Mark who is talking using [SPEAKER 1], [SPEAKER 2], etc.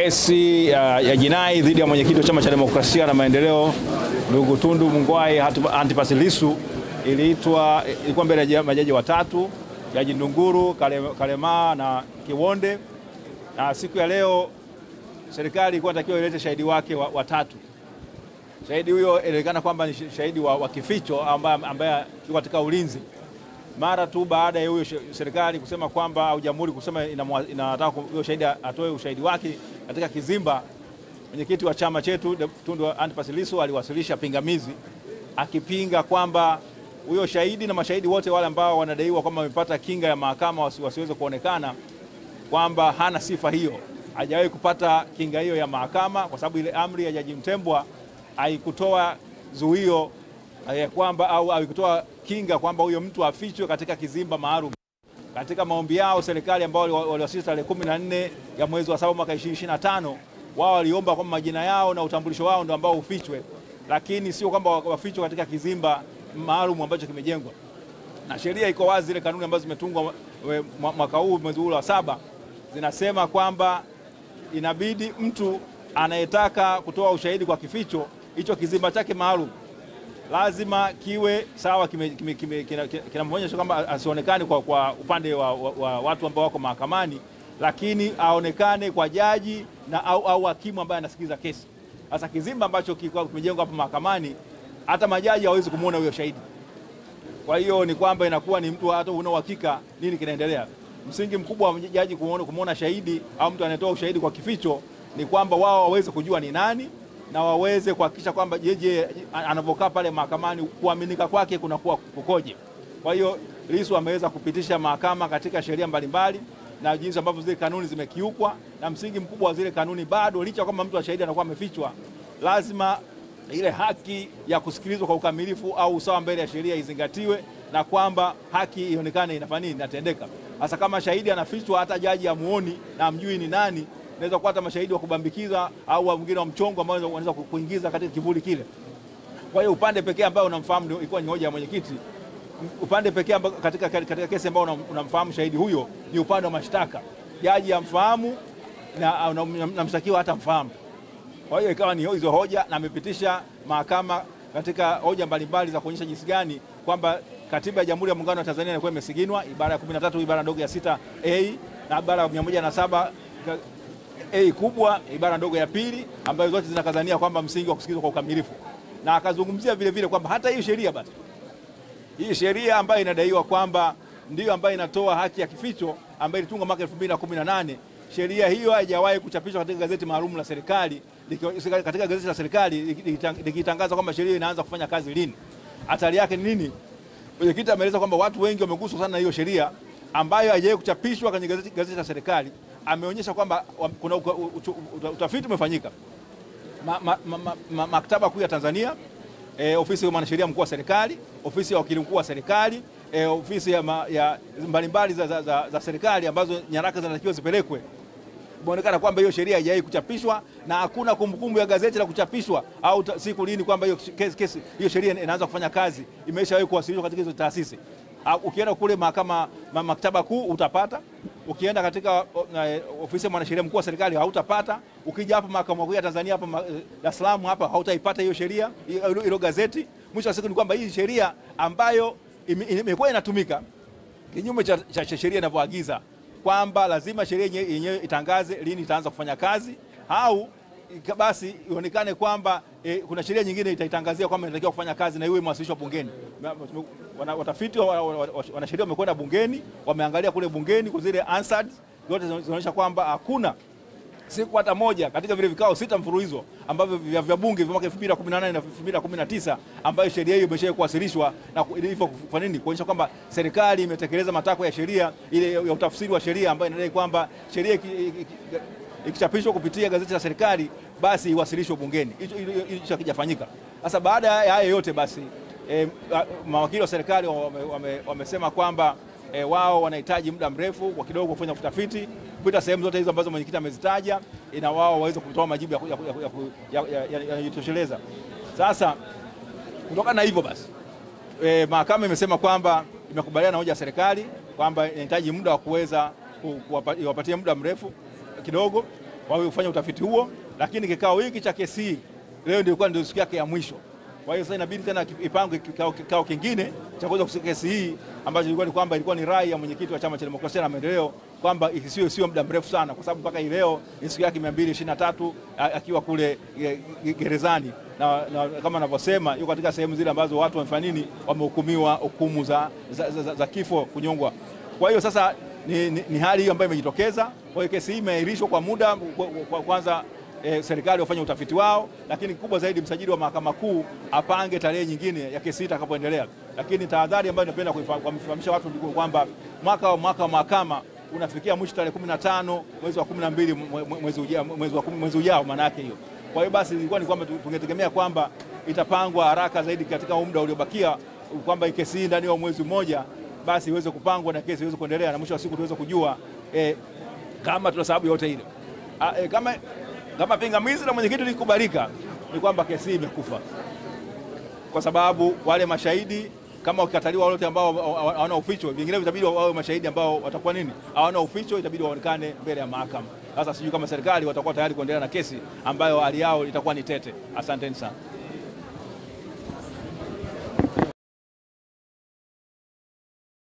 [SPEAKER 1] kesi ya jinai dhidi ya mwenyekiti wa Chama cha Demokrasia na Maendeleo ndugu Tundu Mungwai Antipas Lissu ilikuwa mbele ya majaji watatu, Jaji Ndunguru, Kalema na Kiwonde, na siku ya leo serikali ilikuwa inatakiwa ilete shahidi wake watatu. Shahidi huyo inaonekana kwamba ni shahidi wa kificho ambaye yuko katika ulinzi. Mara tu baada ya huyo serikali kusema kwamba au jamhuri kusema inataka huyo shahidi atoe ushahidi wake katika kizimba, mwenyekiti wa chama chetu Tundu Antipas Lissu aliwasilisha pingamizi akipinga kwamba huyo shahidi na mashahidi wote wale ambao wanadaiwa kwamba wamepata kinga ya mahakama wasiweze kuonekana, kwamba hana sifa hiyo, hajawahi kupata kinga hiyo ya mahakama, kwa sababu ile amri ya Jaji Mtembwa haikutoa zuio kwamba au haikutoa kinga kwamba huyo mtu afichwe katika kizimba maalum. Katika maombi yao serikali ambao waliwasilisha tarehe 14 ya mwezi wa 7 mwaka 2025, wao waliomba kwamba majina yao na utambulisho wao ndio ambao ufichwe, lakini sio kwamba wafichwe katika kizimba maalum ambacho kimejengwa. Na sheria iko wazi, zile kanuni ambazo zimetungwa mwaka huu mwezi wa 7 zinasema kwamba inabidi mtu anayetaka kutoa ushahidi kwa kificho, hicho kizimba chake maalum lazima kiwe sawa, kinamwonyesha kwamba asionekane kwa upande wa watu ambao wako mahakamani, lakini aonekane kwa jaji na au hakimu ambaye anasikiliza kesi. Sasa kizimba ambacho kimejengwa hapo mahakamani, hata majaji hawezi kumuona huyo shahidi. Kwa hiyo ni kwamba inakuwa ni mtu hata una uhakika nini kinaendelea. Msingi mkubwa wa jaji kumuona shahidi au mtu anayetoa ushahidi kwa kificho ni kwamba wao waweze kujua ni nani na waweze kuhakikisha kwamba jeje anavokaa pale mahakamani kuaminika kwake kunakuwa kukoje. Kwa hiyo Lissu ameweza kupitisha mahakama katika sheria mbalimbali na jinsi ambavyo zile kanuni zimekiukwa, na msingi mkubwa wa zile kanuni bado, licha kwamba mtu wa shahidi anakuwa amefichwa, lazima ile haki ya kusikilizwa kwa ukamilifu au usawa mbele ya sheria izingatiwe, na kwamba haki ionekane inatendeka. Hasa kama shahidi anafichwa, hata jaji amuoni na amjui ni nani, naweza kupata mashahidi wa kubambikiza au wengine wa mchongo ambao wanaweza kuingiza katika kivuli kile. Kwa hiyo upande pekee ambao unamfahamu ndio ilikuwa ni hoja ya mwenyekiti. Upande pekee ambao katika kesi ambao unamfahamu shahidi huyo ni upande wa mashtaka. Jaji amfahamu na mshtakiwa hata mfahamu. Kwa hiyo ikawa ni hizo hoja, na amepitisha mahakama katika hoja mbalimbali za kuonyesha jinsi gani kwamba Katiba ya Jamhuri ya Muungano wa Tanzania ilikuwa imesiginwa, ibara ya 13 ibara ndogo ya 6A na ibara ya 107 A kubwa ibara ndogo ya 2, ambazo zote zinakazania kwamba msingi wa kusikilizwa kwa ukamilifu. Na akazungumzia vile vile kwamba hata hii sheria basi, hii sheria ambayo inadaiwa kwamba ndio ambayo inatoa haki ya kificho ambayo ilitungwa mwaka 2018, sheria hiyo haijawahi kuchapishwa katika gazeti maalum la serikali. Katika gazeti la serikali likitangaza kwamba sheria inaanza kufanya kazi lini, hatari yake ni nini? Mwenyekiti ameeleza kwamba watu wengi wameguswa sana na hiyo sheria ambayo haijawahi kuchapishwa kwenye gazeti la serikali. Ameonyesha kwamba kuna utafiti umefanyika. Maktaba Kuu ya Tanzania, ofisi ya mwanasheria mkuu wa serikali, ofisi ya wakili mkuu wa serikali, ofisi ya mbalimbali za serikali ambazo nyaraka zinatakiwa zipelekwe, inaonekana kwamba hiyo sheria haijawahi kuchapishwa, na hakuna kumbukumbu ya gazeti la kuchapishwa au siku lini kwamba hiyo sheria inaanza kufanya kazi. Imeshawahi kuwasilishwa katika hizo taasisi. Ukienda kule maktaba kuu utapata, ukienda katika ofisi ya mwanasheria mkuu wa serikali hautapata, ukija hapa mahakama kuu ya Tanzania hapa Dar es Salaam hapa hautaipata hiyo sheria, hilo gazeti. Mwisho wa siku ni kwamba hii sheria ambayo imekuwa inatumika kinyume cha sheria inavyoagiza kwamba lazima sheria yenyewe itangaze lini itaanza kufanya kazi, au basi ionekane kwamba kuna sheria nyingine itaitangazia kwamba inatakiwa kufanya kazi na iwe imewasilishwa bungeni. Watafiti wanasheria wamekwenda bungeni, wameangalia kule bungeni kwa zile answers zote zinaonyesha kwamba hakuna siku hata moja katika vile vikao 6 mfululizo ambavyo vya bunge vya mwaka 2018 na 2019 ambayo sheria hiyo imeshawahi kuwasilishwa, na hivyo kwa nini kuonyesha kwamba serikali imetekeleza matakwa ya sheria ile ya utafsiri wa sheria ambayo inadai kwamba sheria ikichapishwa kupitia gazeti la serikali basi iwasilishwe bungeni. Hicho hakijafanyika. Sasa baada ya haya yote basi mawakili wa serikali wamesema kwamba wao wanahitaji muda mrefu kwa kidogo kufanya utafiti kupita sehemu zote hizo ambazo mwenyekiti amezitaja, ina wao waweze kutoa majibu yanayotosheleza. Sasa kutokana na hivyo basi mahakama imesema kwamba imekubaliana na hoja ya serikali kwamba inahitaji muda wa kuweza kuwapatia muda mrefu kidogo, kufanya utafiti huo, lakini kikao hiki cha kesi hii leo ndio siku yake ya mwisho. Kwa hiyo sasa inabidi tena ipangwe kikao kingine cha kuweza kusikia kesi hii, ambacho ilikuwa ni rai ya mwenyekiti wa Chama cha Demokrasia na Maendeleo kwamba isiwe muda mrefu sana, kwa sababu mpaka leo ni siku yake 223 akiwa kule gerezani, na kama anavyosema yuko katika sehemu zile ambazo watu wamefanya nini, wamehukumiwa hukumu za kifo, kunyongwa. Kwa hiyo sasa ni hali hiyo ambayo imejitokeza. Kwa hiyo kesi hii imeahirishwa kwa muda, kwanza serikali wafanye utafiti wao, lakini kubwa zaidi msajili wa Mahakama Kuu apange tarehe nyingine ya kesi itakapoendelea. Lakini tahadhari ambayo napenda kufahamisha watu ni kwamba mwaka wa mahakama unafikia mwisho tarehe 15 mwezi wa 12 mwezi ujao, maana yake hiyo. Kwa hiyo basi ilikuwa ni kwamba tungetegemea kwamba itapangwa haraka zaidi katika muda uliobakia, kwamba kesi hii ndani ya mwezi mmoja basi iweze kupangwa na kesi iweze kuendelea, na mwisho wa siku tuweze kujua kama tuna sababu yote ile. Kama pingamizi la mwenyekiti likubalika, ni kwamba kesi imekufa, kwa sababu wale mashahidi kama wakikataliwa wote ambao hawana uficho, vinginevyo itabidi wawe mashahidi ambao watakuwa nini, hawana uficho, itabidi waonekane mbele ya mahakama. Sasa sijui kama serikali watakuwa tayari kuendelea na kesi ambayo hali yao itakuwa ni tete. Asanteni sana.